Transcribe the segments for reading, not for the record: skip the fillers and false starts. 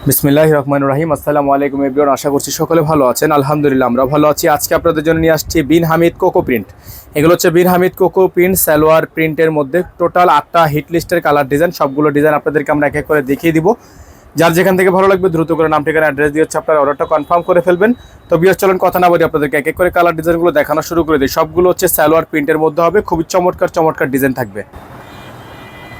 বিসমিল্লাহির রহমানির রহিম। আসসালামু আলাইকুম এভরিওয়ান, আশা করছি সকলে ভালো আছেন। আলহামদুলিল্লাহ আমরা ভালো আছি। আজকে আপনাদের জন্য নিয়ে আসছি বিন হামিদ কোকো প্রিন্ট। এগুলো হচ্ছে বিন হামিদ কোকো প্রিন্ট সালোয়ার প্রিন্টের মধ্যে টোটাল 8টা হিট লিস্টের কালার ডিজাইন। সবগুলো ডিজাইন আপনাদেরকে আমরা এক এক করে দেখিয়ে দিব। যার যেখান থেকে ভালো লাগবে দ্রুত করে নাম ঠিকানা অ্যাড্রেস দিয়ে হচ্ছে আপনার অর্ডারটা কনফার্ম করে ফেলবেন। তো বিয়ার চলুন কথা না বলি আপনাদেরকে এক এক করে কালার ডিজাইনগুলো দেখানো শুরু করে দিই। সবগুলো হচ্ছে সালোয়ার প্রিন্টের মধ্যে হবে, খুবই চমৎকার চমৎকার ডিজাইন থাকবে।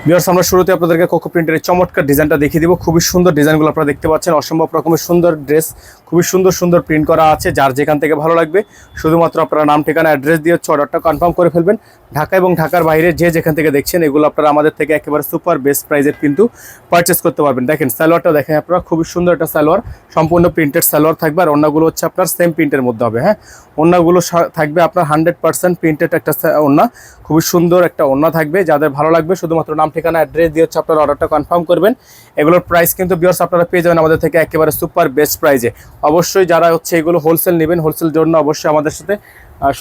ভিউয়ার্স, আমরা শুরুতে আপনাদেরকে কোকো প্রিন্টের চমৎকার ডিজাইনটা দেখিয়ে দিব। খুবই সুন্দর ডিজাইনগুলো আপনারা দেখতে পাচ্ছেন, অসম্ভব রকমের সুন্দর ড্রেস, খুবই সুন্দর সুন্দর প্রিন্ট করা আছে। যার যেখান থেকে ভালো লাগবে শুধুমাত্র আপনারা নাম ঠিকানা অ্যাড্রেস দিয়ে হচ্ছে অর্ডারটা কনফার্ম করে ফেলবেন। ঢাকা এবং ঢাকার বাইরে যে যেখান থেকে দেখছেন এগুলো আপনারা আমাদের থেকে একেবারে সুপার বেস্ট প্রাইসের কিন্তু পারচেস করতে পারবেন। দেখেন সালোয়ারটা দেখেন আপনারা, খুবই সুন্দর একটা সালোয়ার, সম্পূর্ণ প্রিন্টেড সালোয়ার থাকবে। আর ওড়নাগুলো হচ্ছে আপনার সেম প্রিন্টের মধ্যে হবে। হ্যাঁ, ওড়নাগুলো থাকবে আপনার 100% প্রিন্টেড একটা ওড়না, খুবই সুন্দর একটা ওড়না থাকবে। যাদের ভালো লাগবে শুধুমাত্র নাম ঠিকানা অ্যাড্রেস দিয়ে হচ্ছে আপনারা অর্ডারটা কনফার্ম করবেন। এগুলোর প্রাইস কিন্তু ভিউয়ার্স আপনারা পেয়ে যাবেন আমাদের থেকে একেবারে সুপার বেস্ট প্রাইসে। অবশ্যই যারা হচ্ছে এগুলো হোলসেল নেবেন, হোলসেল জন্য অবশ্যই আমাদের সাথে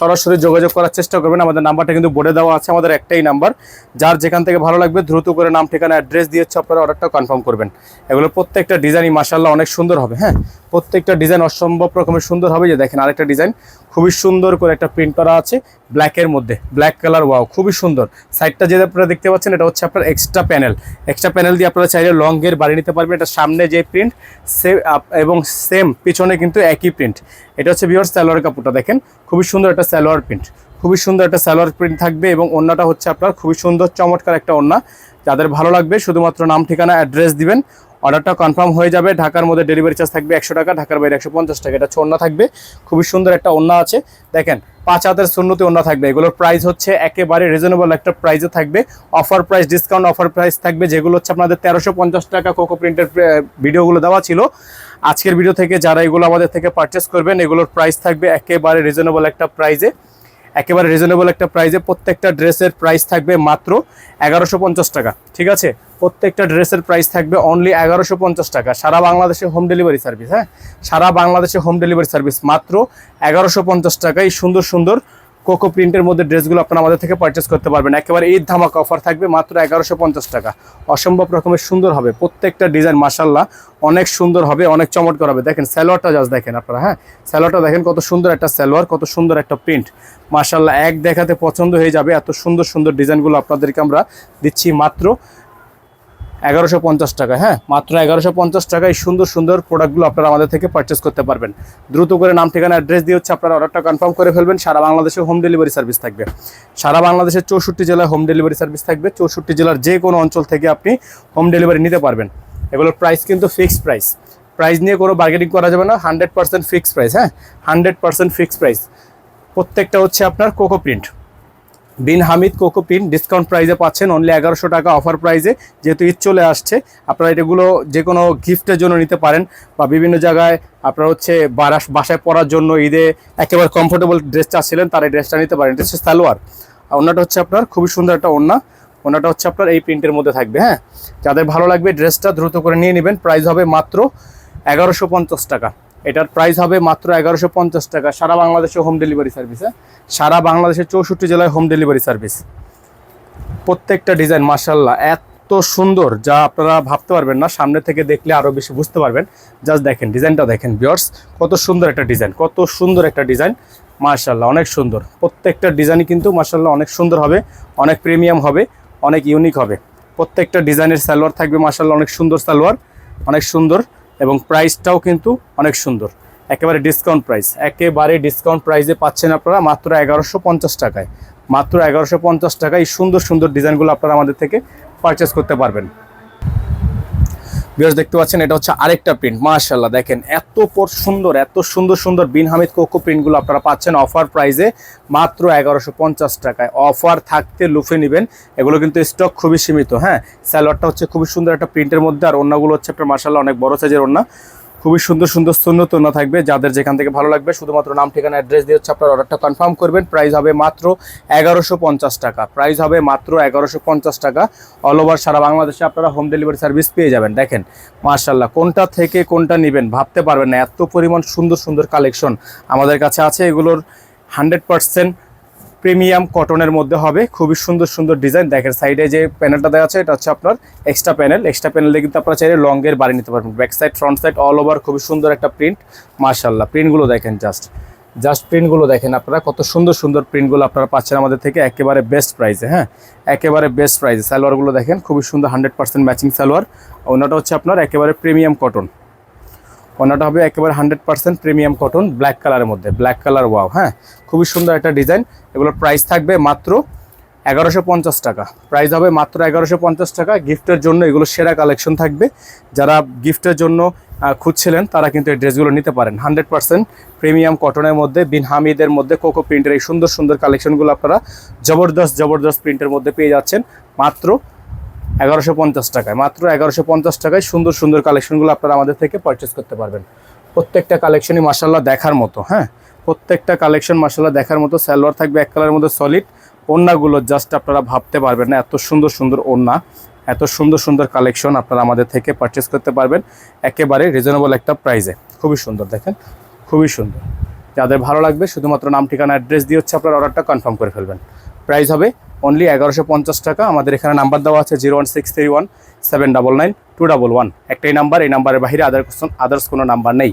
সরাসরি যোগাযোগ করার চেষ্টা করবেন। আমাদের নাম্বারটা কিন্তু বোর্ডে দেওয়া আছে, আমাদের একটাই নাম্বার। যার যেখান থেকে ভালো লাগবে দ্রুত করে নাম ঠিকানা অ্যাড্রেস দিয়ে হচ্ছে আপনারা অর্ডারটা কনফার্ম করবেন। এগুলো প্রত্যেকটা ডিজাইনই মাশাআল্লাহ অনেক সুন্দর হবে। হ্যাঁ, প্রত্যেকটা ডিজাইন অসম্ভব রকমের সুন্দর হবে। যে দেখেন আরেকটা ডিজাইন খুবই সুন্দর করে একটা প্রিন্ট করা আছে ব্ল্যাকের মধ্যে, ব্ল্যাক কালার, ওয়াও খুবই সুন্দর। সাইডটা যে আপনারা দেখতে পাচ্ছেন এটা হচ্ছে আপনার এক্সট্রা প্যানেল দিয়ে আপনারা চাইলে লং গের বাড়ি নিতে পারবেন। এটা সামনে যে প্রিন্ট সেম এবং সেম পিছনে কিন্তু একই প্রিন্ট। এটা হচ্ছে ভিউয়ার্স সালোয়ার কাপড়টা দেখেন, খুবই সুন্দর একটা সালোয়ার প্রিন্ট, খুবই সুন্দর একটা সালোয়ার প্রিন্ট থাকবে। এবং ওড়নাটা হচ্ছে আপনার খুবই সুন্দর চমৎকার একটা ওড়না। যাদের ভালো লাগবে শুধুমাত্র নাম ঠিকানা অ্যাড্রেস দিবেন, অর্ডারটা কনফার্ম হয়ে যাবে। ঢাকার মধ্যে ডেলিভারি চার্জ থাকবে 100 টাকা, ঢাকার বাইরে 150 টাকা। এটা হচ্ছে ওড়না থাকবে, খুবই সুন্দর একটা ওড়না আছে। দেখেন 5 হাতের সুন্নতি ওড়না থাকবে। এগুলোর প্রাইস হচ্ছে একেবারে রিজনেবল একটা প্রাইসে থাকবে। Offer price, discount offer price থাকবে, যেগুলো হচ্ছে আপনাদের 1350 টাকা কোকো প্রিন্টের ভিডিওগুলো দেওয়া ছিল। আজকের ভিডিও থেকে যারা এগুলো আমাদের থেকে পারচেস করবেন এগুলোর প্রাইস থাকবে একেবারে রিজনেবল একটা প্রাইসে, একেবারে রিজনেবল একটা প্রাইসে। প্রত্যেকটা ড্রেসের প্রাইস থাকবে মাত্র 1150 টাকা। ঠিক আছে, প্রত্যেকটা ড্রেসের প্রাইস থাকবে অনলি 1150 টাকা। সারা বাংলাদেশে হোম ডেলিভারি সার্ভিস। হ্যাঁ, সারা বাংলাদেশে হোম ডেলিভারি সার্ভিস মাত্র 1150 টাকায় সুন্দর সুন্দর কোকো প্রিন্টের মধ্যে ড্রেসগুলো আপনারা আমাদের থেকে পারচেস করতে পারবেন। একেবারে ঈদ ধামাকা অফার থাকবে মাত্র 1150 টাকা। অসম্ভব রকমের সুন্দর হবে প্রত্যেকটা ডিজাইন, মাশাআল্লাহ অনেক সুন্দর হবে, অনেক চমৎকার হবে। দেখেন সালোয়ারটা জাস্ট দেখেন আপনারা। হ্যাঁ, সালোয়ারটা দেখেন, কত সুন্দর একটা সালোয়ার, কত সুন্দর একটা প্রিন্ট, মাশাআল্লাহ এক দেখাতে পছন্দ হয়ে যাবে। এত সুন্দর সুন্দর ডিজাইনগুলো আপনাদেরকে আমরা দিচ্ছি মাত্র 1150 টাকা। হ্যাঁ, মাত্র 1150 টাকায় সুন্দর সুন্দর প্রোডাক্টগুলো আপনারা আমাদের থেকে পারচেস করতে পারবেন। দ্রুত করে নাম ঠিকানা অ্যাড্রেস দিয়ে হচ্ছে আপনারা অর্ডারটা কনফার্ম করে ফেলবেন। সারা বাংলাদেশে হোম ডেলিভারি সার্ভিস থাকবে। সারা বাংলাদেশের 64 জেলায় হোম ডেলিভারি সার্ভিস থাকবে। 64 জেলার যে কোনো অঞ্চল থেকে আপনি হোম ডেলিভারি নিতে পারবেন। এগুলোর প্রাইস কিন্তু ফিক্সড প্রাইস, প্রাইস নিয়ে কোনো বার্গেনিং করা যাবে না। 100% ফিক্সড প্রাইস। হ্যাঁ, 100% ফিক্সড প্রাইস। প্রত্যেকটা হচ্ছে আপনার কোকো প্রিন্ট, বিন হামিদ কোকো প্রিন্ট ডিসকাউন্ট প্রাইসে পাচ্ছেন অনলি 1100 টাকা অফার প্রাইসে। যেহেতু ঈদ চলে আসছে আপনারা এগুলো যে কোনো গিফটের জন্য নিতে পারেন, বা বিভিন্ন জায়গায় আপনারা হচ্ছে বাসায় পরার জন্য ঈদে একেবারে কমফোর্টেবল ড্রেস চাচ্ছিলেন, তারা এই ড্রেসটা নিতে পারেন। এটা হচ্ছে সালোয়ার, আর ওড়নাটা হচ্ছে আপনার খুবই সুন্দর একটা ওড়না। ওড়নাটা হচ্ছে আপনার এই প্রিন্টের মধ্যে থাকবে। হ্যাঁ, যাদের ভালো লাগবে ড্রেসটা দ্রুত করে নিয়ে নেবেন। প্রাইস হবে মাত্র 1150 টাকা। এটার প্রাইস হবে মাত্র 1150 টাকা। সারা বাংলাদেশে হোম ডেলিভারি সার্ভিস। হ্যাঁ, সারা বাংলাদেশের 64 জেলায় হোম ডেলিভারি সার্ভিস। প্রত্যেকটা ডিজাইন মাশাআল্লাহ এত সুন্দর যা আপনারা ভাবতে পারবেন না, সামনে থেকে দেখলে আরও বেশি বুঝতে পারবেন। জাস্ট দেখেন ডিজাইনটা দেখেন ভিউয়ার্স, কত সুন্দর একটা ডিজাইন, কত সুন্দর একটা ডিজাইন, মাশাআল্লাহ অনেক সুন্দর। প্রত্যেকটা ডিজাইনই কিন্তু মাশাআল্লাহ অনেক সুন্দর হবে, অনেক প্রিমিয়াম হবে, অনেক ইউনিক হবে। প্রত্যেকটা ডিজাইনের সালোয়ার থাকবে মাশাআল্লাহ অনেক সুন্দর সালোয়ার, অনেক সুন্দর। এবং প্রাইসটাও কিন্তু অনেক সুন্দর, একেবারে ডিসকাউন্ট প্রাইস, একেবারে ডিসকাউন্ট প্রাইসে পাচ্ছেন আপনারা মাত্র 1150 টাকায়। মাত্র 1150 টাকায় সুন্দর সুন্দর ডিজাইনগুলো আপনারা আমাদের থেকে পারচেস করতে পারবেন। ভিউয়ার্স দেখতে পাচ্ছেন এটা হচ্ছে আরেকটা প্রিন্ট, মাশাআল্লাহ দেখেন এত সুন্দর, এত সুন্দর সুন্দর বিন হামিদ কোকো প্রিন্টগুলো আপনারা পাচ্ছেন অফার প্রাইসে মাত্র 1150 টাকায়। অফার থাকতে লুফে নেবেন, এগুলো কিন্তু স্টক খুবই সীমিত। হ্যাঁ, সালোয়ারটা হচ্ছে খুবই সুন্দর একটা প্রিন্টের মধ্যে, আর ওড়নাগুলো হচ্ছে আপনার মাশাআল্লাহ অনেক বড় সাইজের ওড়না, খুবই সুন্দর সুন্দর সুন্নত ওড়না থাকবে। যাদের যেখান থেকে ভালো লাগবে শুধুমাত্র নাম ঠিকানা অ্যাড্রেস দিয়ে হচ্ছে আপনার অর্ডারটা কনফার্ম করবেন। প্রাইস হবে মাত্র 1150 টাকা। প্রাইস হবে মাত্র 1150 টাকা। অল ওভার সারা বাংলাদেশে আপনারা হোম ডেলিভারি সার্ভিস পেয়ে যাবেন। দেখেন মাশাআল্লাহ কোনটা থেকে কোনটা নেবেন ভাবতে পারবেন না, এত পরিমাণ সুন্দর সুন্দর কালেকশন আমাদের কাছে আছে। এগুলোর 100% প্রিমিয়াম কটনের মধ্যে হবে, খুবই সুন্দর সুন্দর ডিজাইন। দেখেন সাইডে যে প্যানেলটা দেওয়া আছে এটা হচ্ছে আপনার এক্সট্রা প্যানেলে কিন্তু আপনারা চাইলে লংয়ের বাড়ি নিতে পারবেন। Back side front side all over খুবই সুন্দর একটা প্রিন্ট। মাশাআল্লাহ, প্রিন্টগুলো দেখেন, জাস্ট প্রিন্টগুলো দেখেন আপনারা, কত সুন্দর সুন্দর প্রিন্টগুলো আপনারা পাচ্ছেন আমাদের থেকে একেবারে বেস্ট প্রাইসে। হ্যাঁ, একেবারে বেস্ট প্রাইসে। সালোয়ারগুলো দেখেন খুবই সুন্দর, 100% ম্যাচিং সালোয়ার। ওনাটা হচ্ছে আপনার একেবারে প্রিমিয়াম কটন, ওনাটা হবে একেবারে 100% প্রিমিয়াম কটন ব্ল্যাক কালারের মধ্যে, ব্ল্যাক কালার ওয়াও। হ্যাঁ, খুবই সুন্দর একটা ডিজাইন। এগুলোর প্রাইস থাকবে মাত্র 1150 টাকা, প্রাইস হবে মাত্র 1150 টাকা। গিফটের জন্য এগুলো সেরা কালেকশন থাকবে। যারা গিফটের জন্য খুঁজছিলেন তারা কিন্তু এই ড্রেসগুলো নিতে পারেন। 100% প্রিমিয়াম কটনের মধ্যে বিন হামিদের মধ্যে কোকো প্রিন্টের এই সুন্দর সুন্দর কালেকশনগুলো আপনারা জবরদস্ত প্রিন্টের মধ্যে পেয়ে যাচ্ছেন মাত্র 1150 টাকায়। মাত্র 1150 টাকায় সুন্দর সুন্দর কালেকশনগুলো আপনারা আমাদের থেকে পারচেস করতে পারবেন। প্রত্যেকটা কালেকশনই মাশাআল্লাহ দেখার মতো। হ্যাঁ, প্রত্যেকটা কালেকশন মাশাআল্লাহ দেখার মতো। সালোয়ার থাকবে এক কালারের মধ্যে সলিড, ওড়নাগুলো জাস্ট আপনারা ভাবতে পারবেন না, এত সুন্দর সুন্দর ওড়না, এত সুন্দর সুন্দর কালেকশন আপনারা আমাদের থেকে পারচেস করতে পারবেন একেবারে রিজনেবল একটা প্রাইসে। খুবই সুন্দর দেখেন, খুবই সুন্দর। যাদের ভালো লাগবে শুধুমাত্র নাম ঠিকানা অ্যাড্রেস দিয়ে হচ্ছে আপনার অর্ডারটা কনফার্ম করে ফেলবেন। প্রাইস হবে অনলি 1150 টাকা। আমাদের এখানে নাম্বার দেওয়া আছে 01631 799 211। একটাই নাম্বার, এই নাম্বারের বাইরে আদার্স কোনো নাম্বার নেই।